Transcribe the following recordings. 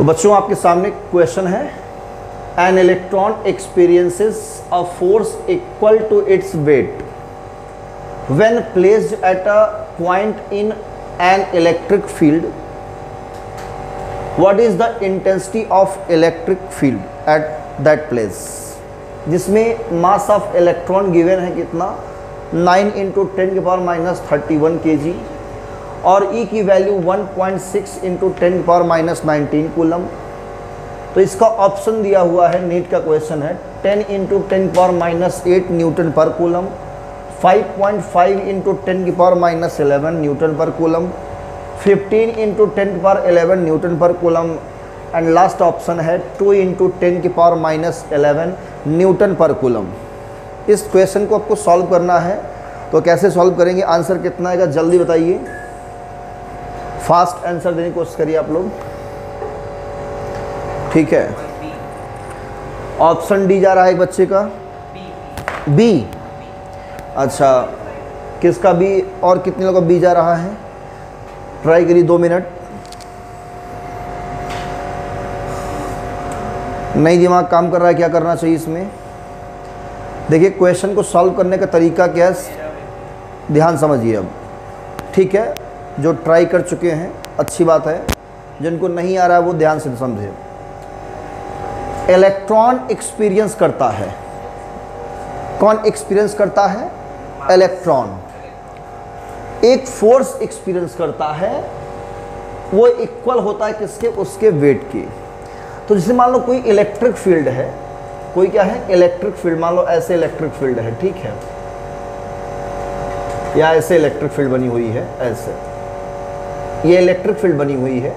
तो बच्चों आपके सामने क्वेश्चन है, an electron experiences a force equal to its weight when placed at a point in an electric field, what is the intensity of electric field at that place. जिसमें mass of electron given है कितना, 9 × 10⁻³ kg और E की value 1.6 × 10⁻19 coulomb. तो इसका option दिया हुआ है, नीट का क्वेश्चन है, 10 × 10⁻8 न्यूटन पर कूलम, 5.5 × 10⁻11 न्यूटन पर कूलम, 15 × 10⁻11 न्यूटन पर कूलम एंड लास्ट ऑप्शन है 2 × 10⁻11 न्यूटन पर कूलम। इस क्वेश्चन को आपको सॉल्व करना है, तो कैसे सॉल्व करेंगे, आंसर कितना आएगा जल्दी बताइए, फास्ट आंसर देने की कोशिश करिए आप लोग। ठीक है, ऑप्शन डी जा रहा है एक बच्चे का, बी। अच्छा, किसका बी और कितने लोगों का बी जा रहा है, ट्राई करिए 2 मिनट। नहीं दिमाग काम कर रहा है, क्या करना चाहिए इसमें। देखिए क्वेश्चन को सॉल्व करने का तरीका क्या है, ध्यान समझिए अब। ठीक है, जो ट्राई कर चुके हैं अच्छी बात है, जिनको नहीं आ रहा है वो ध्यान से समझे। इलेक्ट्रॉन एक्सपीरियंस करता है, कौन एक्सपीरियंस करता है, इलेक्ट्रॉन। एक फोर्स एक्सपीरियंस करता है, वो इक्वल होता है किसके, उसके वेट के। तो जैसे मान लो कोई इलेक्ट्रिक फील्ड है, कोई क्या है, इलेक्ट्रिक फील्ड, मान लो ऐसे इलेक्ट्रिक फील्ड है, ठीक है, या ऐसे इलेक्ट्रिक फील्ड बनी हुई है, ऐसे ये इलेक्ट्रिक फील्ड बनी हुई है।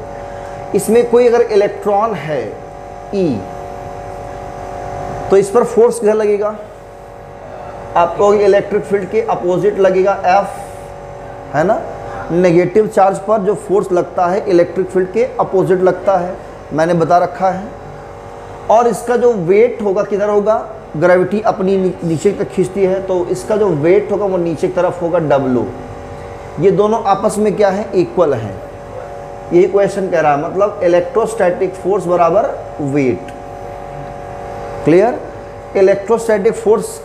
इसमें कोई अगर इलेक्ट्रॉन है E, तो इस पर फोर्स किधर लगेगा, आपको इलेक्ट्रिक फील्ड के अपोजिट लगेगा F, है ना। नेगेटिव चार्ज पर जो फोर्स लगता है इलेक्ट्रिक फील्ड के अपोजिट लगता है, मैंने बता रखा है। और इसका जो वेट होगा किधर होगा, ग्रेविटी अपनी नीचे तक खींचती है, तो इसका जो वेट होगा वो नीचे की तरफ होगा W। ये दोनों आपस में क्या है, इक्वल हैं। यही क्वेश्चन कह रहा है, मतलब इलेक्ट्रोस्टैटिक फोर्स बराबर वेट। क्लियर। इलेक्ट्रोस्टैटिक फोर्स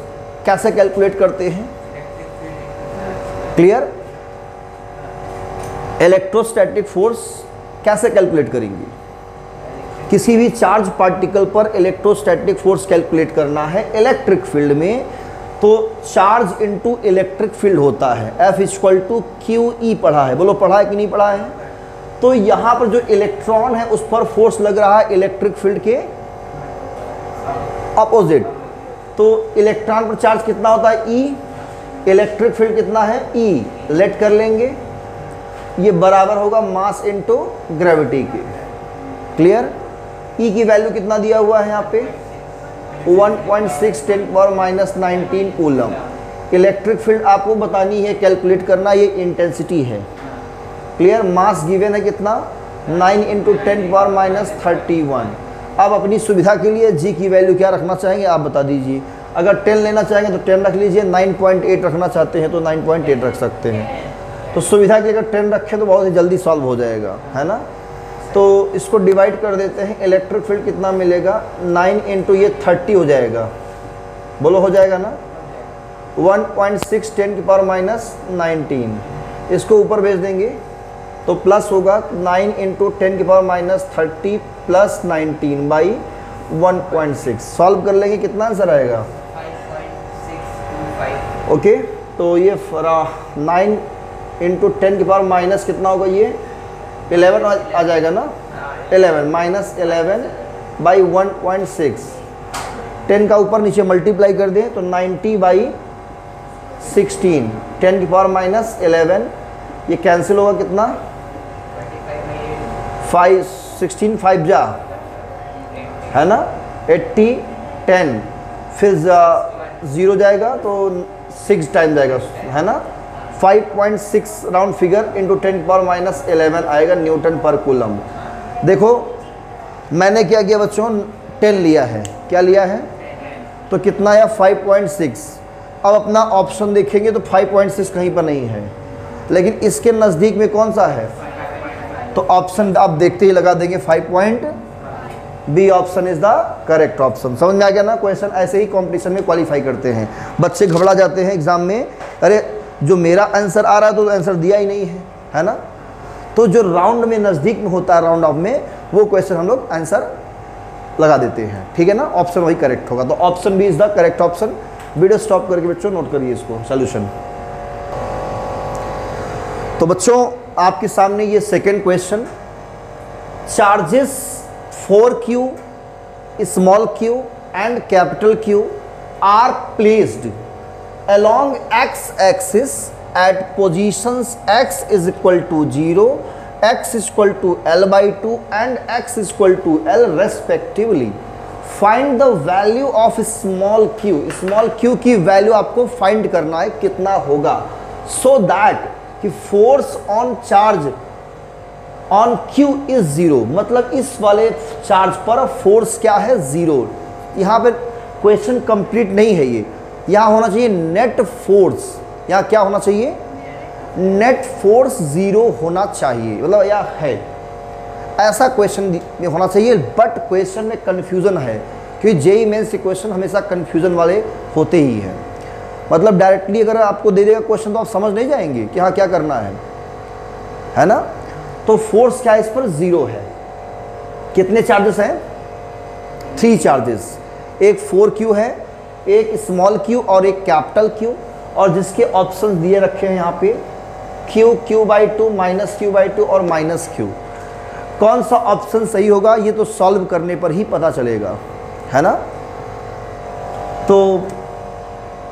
कैसे कैलकुलेट करते हैं, क्लियर। इलेक्ट्रोस्टैटिक फोर्स कैसे कैलकुलेट करेंगे, किसी भी चार्ज पार्टिकल पर इलेक्ट्रोस्टैटिक फोर्स कैलकुलेट करना है इलेक्ट्रिक फील्ड में, तो चार्ज इनटू इलेक्ट्रिक फील्ड होता है, F = QE पढ़ा है, बोलो पढ़ा है कि नहीं पढ़ा है। तो यहाँ पर जो इलेक्ट्रॉन है उस पर फोर्स लग रहा है इलेक्ट्रिक फील्ड के अपोजिट। तो इलेक्ट्रॉन पर चार्ज कितना होता है, E, इलेक्ट्रिक फील्ड कितना है, E, लेट कर लेंगे, ये बराबर होगा मास इनटू ग्रेविटी के। क्लियर। E की वैल्यू कितना दिया हुआ है यहाँ पे, 1.6 × 10⁻19 कूलम। इलेक्ट्रिक फील्ड आपको बतानी है, कैलकुलेट करना, ये इंटेंसिटी है। क्लियर। मास गिवन है कितना, 9 × 10⁻31। अब अपनी सुविधा के लिए G की वैल्यू क्या रखना चाहेंगे आप बता दीजिए। अगर 10 लेना चाहेंगे तो 10 रख लीजिए, 9.8 रखना चाहते हैं तो 9.8 रख सकते हैं। तो सुविधा के लिए अगर 10 रखें तो बहुत ही जल्दी सॉल्व हो जाएगा, है ना। तो इसको डिवाइड कर देते हैं, इलेक्ट्रिक फील्ड कितना मिलेगा, 9 × ये 30 हो जाएगा, बोलो हो जाएगा ना, 1.6 10⁻19। इसको ऊपर भेज देंगे तो प्लस होगा 9 × 10⁻30 + 19 / 1.6। सॉल्व कर लेंगे, कितना आंसर आएगा, 5.625। ओके, तो ये 9 × 10⁻- कितना होगा, ये 11 आ जाएगा ना, 11 - 11 / 1.6। 10 का ऊपर नीचे मल्टीप्लाई कर दें तो 90/16, 10⁻11, ये कैंसिल होगा कितना, 5 16 5 जा, है ना, 80 10, फिर 0 जाएगा तो 6 टाइम जाएगा, है ना, 5.6 राउंड फिगर इंटू 10⁻11 आएगा न्यूटन पर कूलम। देखो मैंने क्या किया बच्चों, 10 लिया है, क्या लिया है, तो कितना आया 5.6। अब अपना ऑप्शन देखेंगे तो 5.6 कहीं पर नहीं है, लेकिन इसके नज़दीक में कौन सा है, तो ऑप्शन आप देखते ही लगा देंगे 5.6। B option is the correct option. समझ में आ गया ना? क्वेश्चन ऐसे ही कंपटीशन में क्वालिफाई करते हैं। बच्चे घबरा जाते हैं एग्जाम में, अरे जो मेरा आंसर आ रहा है तो आंसर दिया ही नहीं है ना? तो जो राउंड में नज़दीक में होता है, राउंड ऑफ में, वो क्वेश्चन हम लोग आंसर लगा देते हैं। ठीक है ना? ऑप्शन वही करेक्ट होगा। तो option B is the correct option. Video stop करके बच्चों नोट करिए इसको, सोल्यूशन। तो बच्चों आपके सामने ये second question, charges 4q, small q and capital Q are placed along x axis at positions x is equal to 0, x is equal to L/2 and x is equal to L respectively. Find the value of small q. Small q की value आपको find करना है, कितना होगा, so that कि force on charge on q is 0, मतलब इस वाले चार्ज पर फोर्स क्या है, 0। यहाँ पे क्वेश्चन कंप्लीट नहीं है ये, यहाँ होना चाहिए नेट फोर्स। यहाँ क्या होना चाहिए, नेट फोर्स 0 होना चाहिए, मतलब यह है, ऐसा क्वेश्चन में होना चाहिए। बट क्वेश्चन में कंफ्यूजन है, क्योंकि जेईई मेंस के क्वेश्चन हमेशा कंफ्यूजन वाले होते ही हैं। मतलब डायरेक्टली अगर आपको दे देगा क्वेश्चन तो आप समझ नहीं जाएंगे कि हाँ क्या करना है ना? तो फोर्स क्या है इस पर, 0 है। कितने चार्जेस हैं, 3 चार्जेस, एक 4q है, एक स्मॉल q और एक कैपिटल Q, और जिसके ऑप्शंस दिए रखे हैं यहाँ पे q, q/2, -q/2 और -q। कौन सा ऑप्शन सही होगा ये तो सॉल्व करने पर ही पता चलेगा, है ना? तो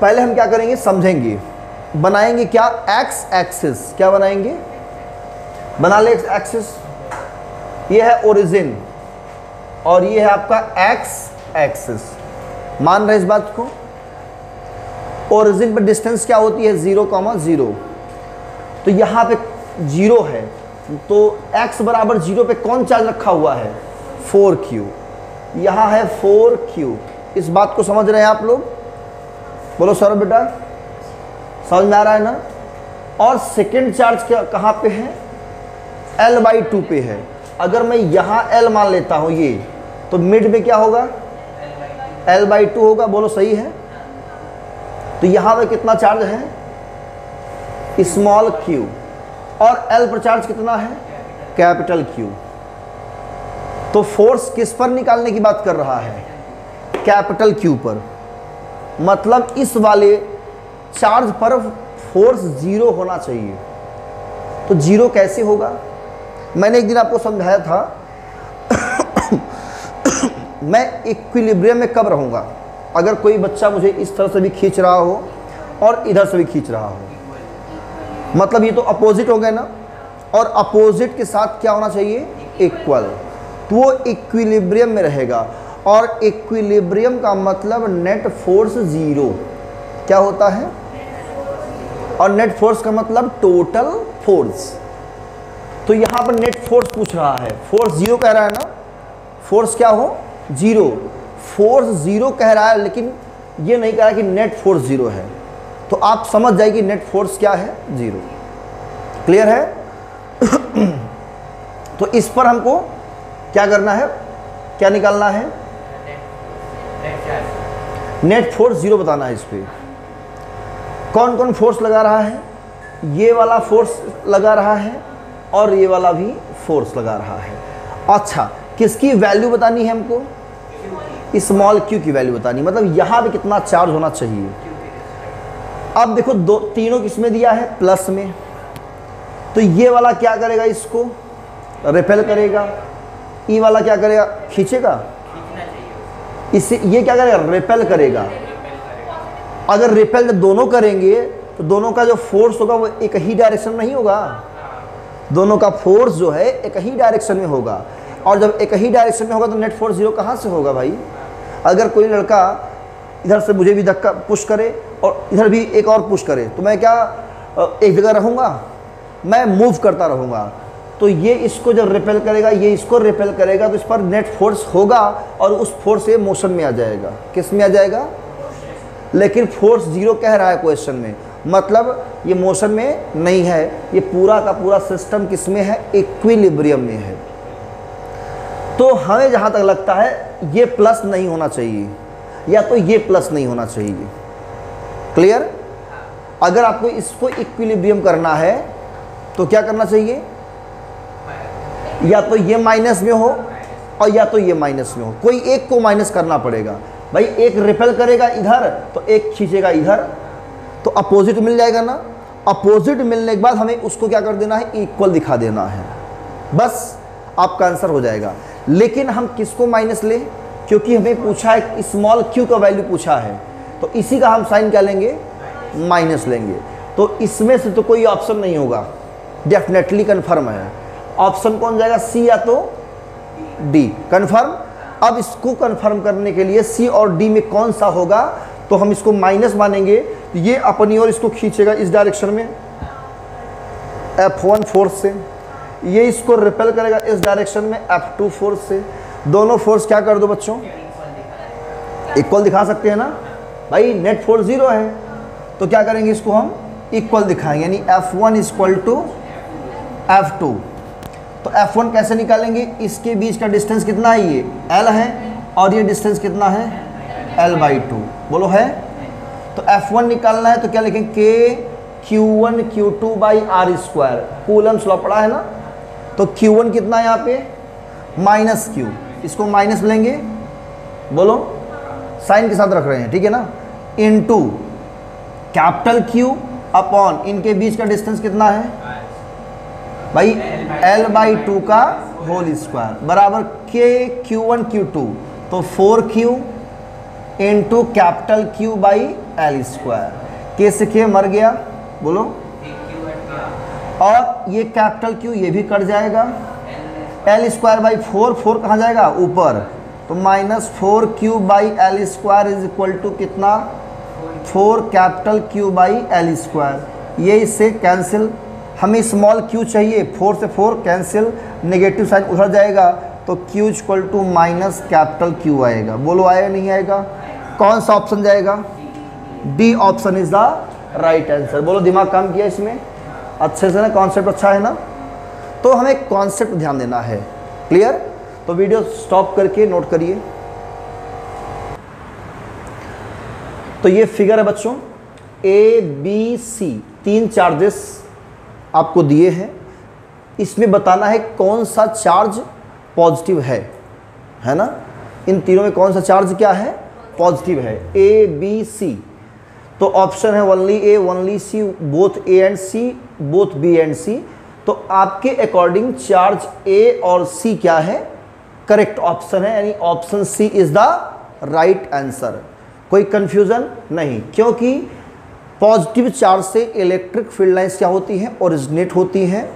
पहले हम क्या करेंगे, समझेंगे, बनाएंगे क्या, एक्स एक्सिस। क्या बनाएंगे, बना ले एक्स एक्सिस। ये है ओरिजिन और ये है आपका एक्स एक्सिस। मान रहे इस बात को? ओरिजिन पर डिस्टेंस क्या होती है, 0,0। तो यहाँ पे 0 है, तो x बराबर 0 पे कौन चार्ज रखा हुआ है, 4q। यहाँ है 4q। इस बात को समझ रहे हैं आप लोग? बोलो सौरभ बेटा, समझ में आ रहा है ना? और सेकेंड चार्ज क्या कहाँ पे है, L/2 पे है। अगर मैं यहाँ L मान लेता हूँ ये, तो मिड में क्या होगा, L/2 होगा। बोलो सही है? तो यहाँ पे कितना चार्ज है, स्मॉल q, और L पर चार्ज कितना है, कैपिटल Q। तो फोर्स किस पर निकालने की बात कर रहा है, कैपिटल Q पर। मतलब इस वाले चार्ज पर फोर्स 0 होना चाहिए। तो 0 कैसे होगा, मैंने एक दिन आपको समझाया था। मैं इक्विलिब्रियम में कब रहूँगा, अगर कोई बच्चा मुझे इस तरह से भी खींच रहा हो और इधर से भी खींच रहा हो, मतलब ये तो अपोजिट हो गए ना, और अपोजिट के साथ क्या होना चाहिए, इक्वल। तो वो इक्विलिब्रियम में रहेगा, और इक्विलिब्रियम का मतलब नेट फोर्स 0 क्या होता है, और नेट फोर्स का मतलब टोटल फोर्स। तो यहाँ पर नेट फोर्स पूछ रहा है, फोर्स 0 कह रहा है ना, फोर्स क्या हो, 0। फोर्स 0 कह रहा है, लेकिन ये नहीं कह रहा कि नेट फोर्स 0 है। तो आप समझ जाइए कि नेट फोर्स क्या है, 0। क्लियर है? तो इस पर हमको क्या करना है, क्या निकालना है, नेट फोर्स 0 बताना है। इस पर कौन कौन फोर्स लगा रहा है, ये वाला फोर्स लगा रहा है और ये वाला भी फोर्स लगा रहा है। अच्छा, किसकी वैल्यू बतानी है हमको, स्मॉल q की वैल्यू बतानी, मतलब यहाँ पे कितना चार्ज होना चाहिए। अब देखो तीनों किसमें दिया है, प्लस में। तो ये वाला क्या करेगा, इसको रिपेल करेगा, ई वाला क्या करेगा, खींचेगा, इससे ये क्या करेगा, रिपेल करेगा। अगर रिपेल दोनों करेंगे तो दोनों का जो फोर्स होगा वो एक ही डायरेक्शन में नहीं होगा, दोनों का फोर्स जो है एक ही डायरेक्शन में होगा। और जब एक ही डायरेक्शन में होगा तो नेट फोर्स 0 कहाँ से होगा भाई। अगर कोई लड़का इधर से मुझे भी धक्का पुश करे और इधर भी एक और पुश करे, तो मैं क्या एक जगह रहूँगा, मैं मूव करता रहूँगा। तो ये इसको जब रिपेल करेगा, ये इसको रिपेल करेगा, तो इस पर नेट फोर्स होगा और उस फोर्स से मोशन में आ जाएगा। किस में आ जाएगा, लेकिन फोर्स 0 कह रहा है क्वेश्चन में, मतलब ये मोशन में नहीं है, ये पूरा का पूरा सिस्टम किस में है, इक्विलिब्रियम में है। तो हमें जहां तक लगता है ये प्लस नहीं होना चाहिए या तो ये प्लस नहीं होना चाहिए। क्लियर? अगर आपको इसको इक्विलिब्रियम करना है तो क्या करना चाहिए, या तो ये माइनस में हो और या तो ये माइनस में हो, कोई एक को माइनस करना पड़ेगा। भाई एक रिपेल करेगा इधर तो एक खींचेगा इधर, तो अपोजिट मिल जाएगा ना। अपोजिट मिलने के बाद हमें उसको क्या कर देना है, इक्वल दिखा देना है, बस आपका आंसर हो जाएगा। लेकिन हम किसको माइनस लें, क्योंकि हमें पूछा है स्मॉल क्यू का वैल्यू पूछा है, तो इसी का हम साइन क्या लेंगे, माइनस लेंगे। तो इसमें से तो कोई ऑप्शन नहीं होगा, डेफिनेटली कंफर्म है। ऑप्शन कौन जाएगा, सी या तो डी, कंफर्म। अब इसको कंफर्म करने के लिए सी और डी में कौन सा होगा, तो हम इसको माइनस मानेंगे, ये अपनी ओर इसको खींचेगा इस डायरेक्शन में F1 फोर्स से, ये इसको रिपेल करेगा इस डायरेक्शन में F2 फोर्स से। दोनों फोर्स क्या कर दो बच्चों, इक्वल दिखा सकते हैं ना। भाई नेट फोर्स 0 है तो क्या करेंगे, इसको हम इक्वल दिखाएंगे, यानी F1 इक्वल टू F2। तो F1 कैसे निकालेंगे, इसके बीच का डिस्टेंस कितना है, ये L है, और ये डिस्टेंस कितना है, L/2। बोलो है। तो F1 निकालना है तो क्या लिखेंगे, K Q1 Q2 by R square, Coulomb's law पड़ा है ना। तो Q1 कितना है यहाँ पे, माइनस Q, इसको माइनस लेंगे, बोलो साइन के साथ रख रहे हैं, ठीक है ना, इनटू कैपिटल Q अपॉन इनके बीच का डिस्टेंस कितना है भाई, L/2 का होल स्क्वायर बराबर K Q1 Q2, तो 4Q into capital Q by L square. K से K मर गया, बोलो, और ये कैपिटल Q ये भी कट जाएगा, L स्क्वायर बाई 4, 4 कहाँ जाएगा ऊपर, तो minus 4Q by L square is equal to कितना, 4 capital Q by L square. ये इससे कैंसिल, हमें स्मॉल q चाहिए, 4 से 4 कैंसिल, नेगेटिव साइन उधर जाएगा, तो q equal to minus capital Q आएगा। बोलो आएगा नहीं आएगा, कौन सा ऑप्शन जाएगा, D option is the right answer. बोलो दिमाग काम किया इसमें अच्छे से ना, कॉन्सेप्ट अच्छा है ना। तो हमें कॉन्सेप्ट ध्यान देना है, क्लियर। तो वीडियो स्टॉप करके नोट करिए। तो ये फिगर है बच्चों, ए बी सी, 3 चार्जेस आपको दिए हैं, इसमें बताना है कौन सा चार्ज पॉजिटिव है ना। इन तीनों में कौन सा चार्ज क्या है, पॉजिटिव है, ए बी सी। तो ऑप्शन है only A, only C, both A and C, both B and C. तो आपके अकॉर्डिंग चार्ज ए और सी क्या है, करेक्ट ऑप्शन है, यानी option C is the right answer. कोई कंफ्यूजन नहीं, क्योंकि पॉजिटिव चार्ज से इलेक्ट्रिक फील्ड लाइंस क्या होती हैं, ओरिजिनेट होती हैं,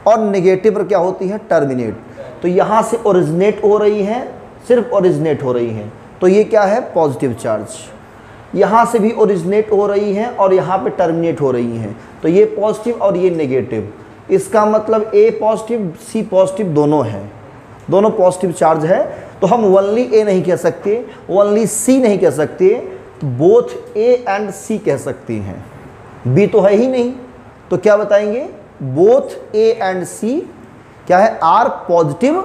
और नेगेटिव पर क्या होती हैं, टर्मिनेट। तो यहाँ से ओरिजिनेट हो रही हैं, सिर्फ ओरिजिनेट हो रही हैं, तो ये क्या है, पॉजिटिव चार्ज। यहाँ से भी ओरिजिनेट हो रही हैं और यहाँ पे टर्मिनेट हो रही हैं, तो ये पॉजिटिव और ये नेगेटिव। इसका मतलब ए पॉजिटिव सी पॉजिटिव दोनों हैं, दोनों पॉजिटिव चार्ज है। तो हम ओनली ए नहीं कह सकते, ओनली सी नहीं कह सकते, बोथ ए एंड सी कह सकती हैं। बी तो है ही नहीं, तो क्या बताएंगे, बोथ ए एंड सी क्या है, आर पॉजिटिव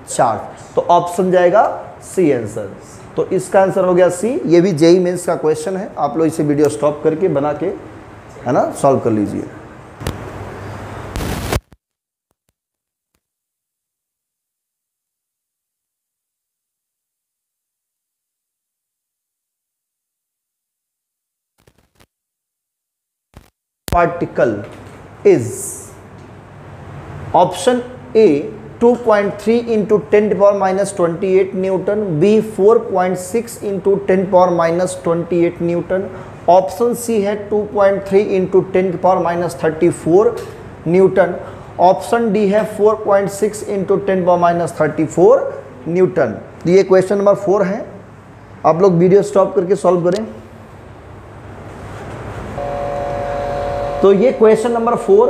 चार्ज। तो ऑप्शन जाएगा सी आंसर। तो इसका आंसर हो गया सी। ये भी जेईई मेंस का क्वेश्चन है, आप लोग इसे वीडियो स्टॉप करके बना के है ना सॉल्व कर लीजिए। Particle is option A 2.3 into 10⁻⁻28 newton, B 4.6 into 10⁻⁻28 newton, option C है 2.3 इंटू 10⁻34 न्यूटन, ऑप्शन डी है 4.6 इंटू 10⁻34 न्यूटन। ये क्वेश्चन नंबर 4 है, आप लोग वीडियो स्टॉप करके सॉल्व करें। तो ये question number 4,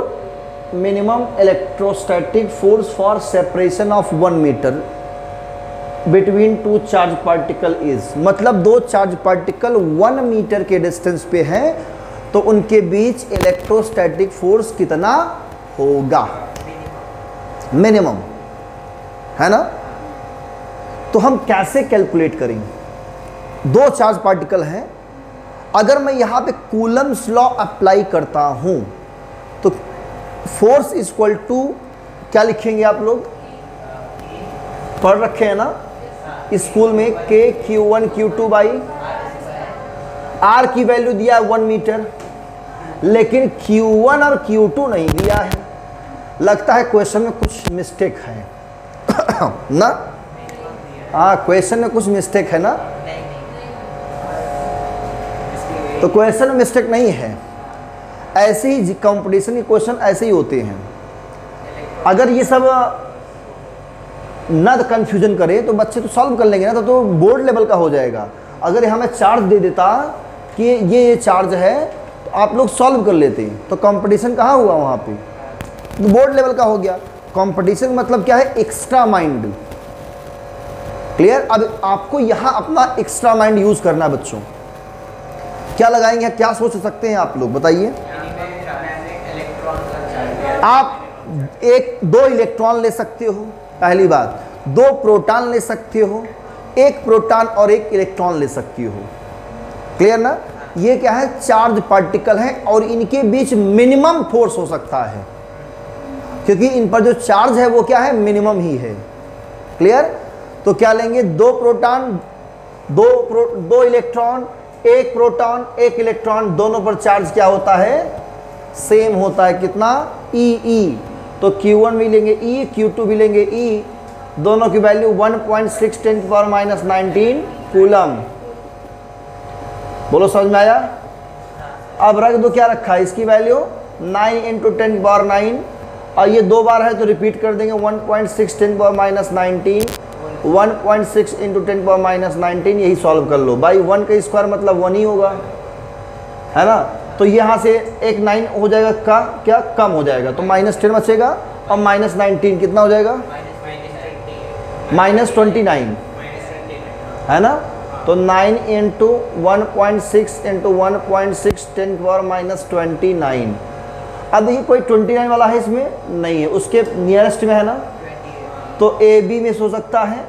minimum electrostatic force for separation of 1 metre between 2 charge particle is, मतलब 2 चार्ज पार्टिकल 1 मीटर के डिस्टेंस पे हैं, तो उनके बीच इलेक्ट्रोस्टैटिक फोर्स कितना होगा, मिनिमम, है ना। तो हम कैसे कैलकुलेट करेंगे? दो चार्ज पार्टिकल हैं, अगर मैं यहाँ पे कूलम्स लॉ अप्लाई करता हूँ तो फोर्स इक्वल टू क्या लिखेंगे आप लोग? पढ़ रखे हैं ना स्कूल में, के Q1 Q2 बाई आर की वैल्यू दिया है 1 मीटर, लेकिन Q1 और Q2 नहीं दिया है। लगता है क्वेश्चन में कुछ मिस्टेक है ना? हाँ, क्वेश्चन में कुछ मिस्टेक है ना? तो क्वेश्चन में मिस्टेक नहीं है, ऐसे ही कंपटीशन के क्वेश्चन ऐसे ही होते हैं। अगर ये सब ना कंफ्यूजन करे तो बच्चे तो सॉल्व कर लेंगे ना, तो बोर्ड लेवल का हो जाएगा। अगर हमें चार्ज दे देता कि ये चार्ज है तो आप लोग सॉल्व कर लेते, तो कंपटीशन कहाँ हुआ वहाँ पे? तो बोर्ड लेवल का हो गया। कंपटीशन मतलब क्या है? Extra mind. क्लियर? अब आपको यहाँ अपना एक्स्ट्रा माइंड यूज करना है बच्चों। क्या लगाएंगे, क्या सोच सकते हैं आप लोग बताइए? आप दो इलेक्ट्रॉन ले सकते हो, पहली बात। दो प्रोटॉन ले सकते हो, एक प्रोटॉन और एक इलेक्ट्रॉन ले सकती हो। क्लियर ना? ये क्या है? चार्ज पार्टिकल है और इनके बीच मिनिमम फोर्स हो सकता है, क्योंकि इन पर जो चार्ज है वो क्या है? मिनिमम ही है। क्लियर? तो क्या लेंगे? दो प्रोटॉन, दो इलेक्ट्रॉन, एक प्रोटॉन एक इलेक्ट्रॉन, दोनों पर चार्ज क्या होता है? सेम होता है। कितना? ई। तो Q1 भी लेंगे E, Q2 भी लेंगे E, दोनों की वैल्यू 1.6 × 10⁻19 कूलम। बोलो समझ में आया? अब रख दो, क्या रखा है? इसकी वैल्यू 9 × 10⁻9, और ये दो बार है तो रिपीट कर देंगे 1.6 × 10⁻19, 1.6 × 10⁻19, यही सॉल्व कर लो। बाई 1 का स्क्वायर मतलब 1 ही होगा, है ना? तो यहाँ से एक 9 हो जाएगा, का क्या कम हो जाएगा, तो -10 बचेगा, और -19 कितना हो जाएगा? -29, है ना? तो 9 × 1.6 × 1.6 10⁻29। अब देखिए कोई 29 वाला है इसमें? नहीं है, उसके नियरेस्ट में है ना, तो ए बी में सो सकता है,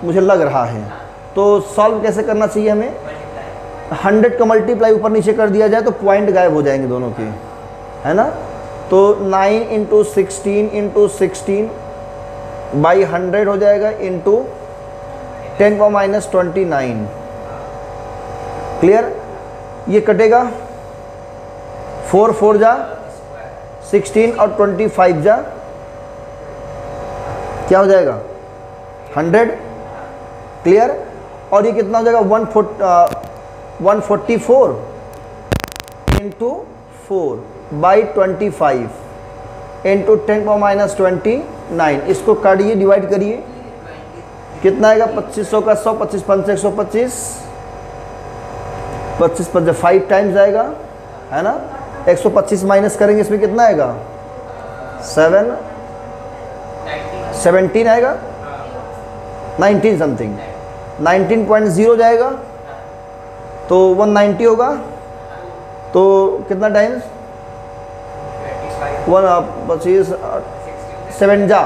मुझे लग रहा है। तो सॉल्व कैसे करना चाहिए हमें? 100 का मल्टीप्लाई ऊपर नीचे कर दिया जाए तो पॉइंट गायब हो जाएंगे दोनों के, है ना? तो 9 × 16 × 16 बाई 100 हो जाएगा, इंटू 10⁻29। क्लियर? ये कटेगा, 4 4 जा 16 और 25 जा क्या हो जाएगा? 100। क्लियर? और ये कितना हो जाएगा? 144 इंटू 4 बाई 25 इंटू 10⁻29। इसको काटिए, डिवाइड करिए, कितना आएगा? 2500 का 100, 25 5 125, 25 5 5 टाइम्स आएगा, है ना? 125 माइनस करेंगे, इसमें कितना आएगा? 17 आएगा, 19 समथिंग, 19.0 जाएगा, तो 190 होगा। तो कितना टाइम्स? 25 7 जा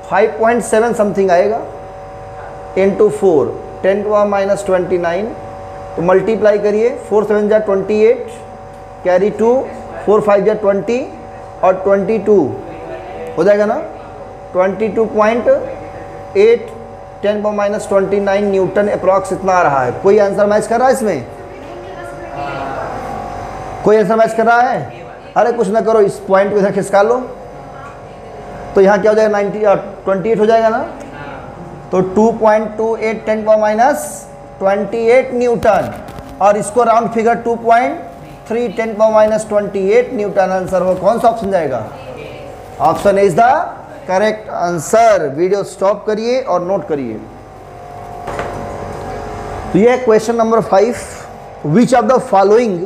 5.7 समथिंग आएगा, इंटू 4 10⁻29। तो मल्टीप्लाई करिए, 4 7 जा 28, कैरी 2, 4 5 जा 20 और 22 हो जाएगा ना? 22.8 10⁻29 न्यूटन अप्रॉक्स इतना आ रहा है। कोई आंसर मैच कर रहा है इसमें? कोई आंसर मैच कर रहा है? अरे कुछ ना करो, इस पॉइंट को इधर खिसका लो, तो यहाँ क्या हो जाएगा? 28 हो जाएगा ना? तो 2.28 10⁻28 न्यूटन, और इसको राउंड फिगर 2.3 10⁻28 न्यूटन आंसर हो। कौन सा ऑप्शन जाएगा? Option is the correct answer. Video stop करिए और नोट करिए। तो यह question number 5, which of the following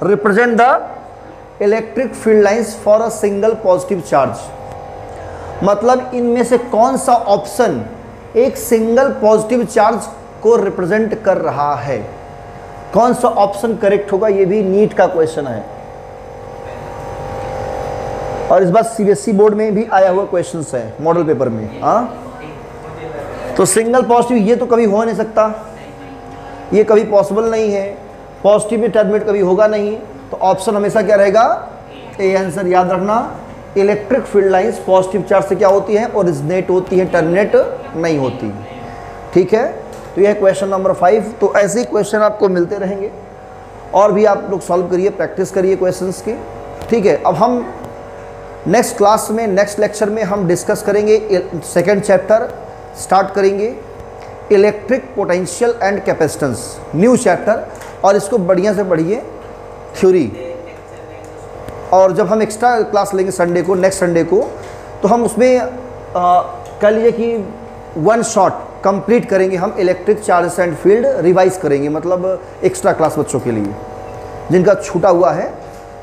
represent the electric field lines for a single positive charge. मतलब इनमें से कौन सा ऑप्शन एक सिंगल पॉजिटिव चार्ज को रिप्रेजेंट कर रहा है? कौन सा ऑप्शन करेक्ट होगा? ये भी नीट का क्वेश्चन है, और इस बार CBSE बोर्ड में भी आया हुआ क्वेश्चन है, मॉडल पेपर में। हाँ, तो सिंगल पॉजिटिव ये तो कभी हो नहीं सकता, ये कभी पॉसिबल नहीं है, पॉजिटिव में टर्मिनेट कभी होगा नहीं, तो ऑप्शन हमेशा क्या रहेगा, ए आंसर। याद रखना, electric field lines positive charge से क्या होती है, ओरिजिनेट होती है, टर्मिनेट नहीं होती। ठीक है, तो यह क्वेश्चन नंबर 5। तो ऐसे ही क्वेश्चन आपको मिलते रहेंगे और भी आप लोग सॉल्व करिए, प्रैक्टिस करिए क्वेश्चंस की। ठीक है, अब हम नेक्स्ट क्लास में, नेक्स्ट लेक्चर में हम डिस्कस करेंगे, सेकेंड चैप्टर स्टार्ट करेंगे, electric potential and capacitance, new chapter, और इसको बढ़िया से बढ़िए थ्योरी। और जब हम एक्स्ट्रा क्लास लेंगे संडे को, नेक्स्ट संडे को, तो हम उसमें कह लीजिए कि वन शॉट कंप्लीट करेंगे, हम electric charges and field revise करेंगे, मतलब एक्स्ट्रा क्लास बच्चों के लिए जिनका छूटा हुआ है,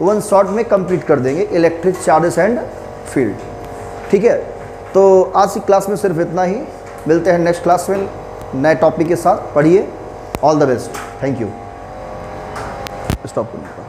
वन शॉट में कंप्लीट कर देंगे इलेक्ट्रिक चार्जेस एंड फील्ड। ठीक है, तो आज की क्लास में सिर्फ इतना ही, मिलते हैं नेक्स्ट क्लास में नए टॉपिक के साथ। पढ़िए, all the best, thank you. Stop करने का।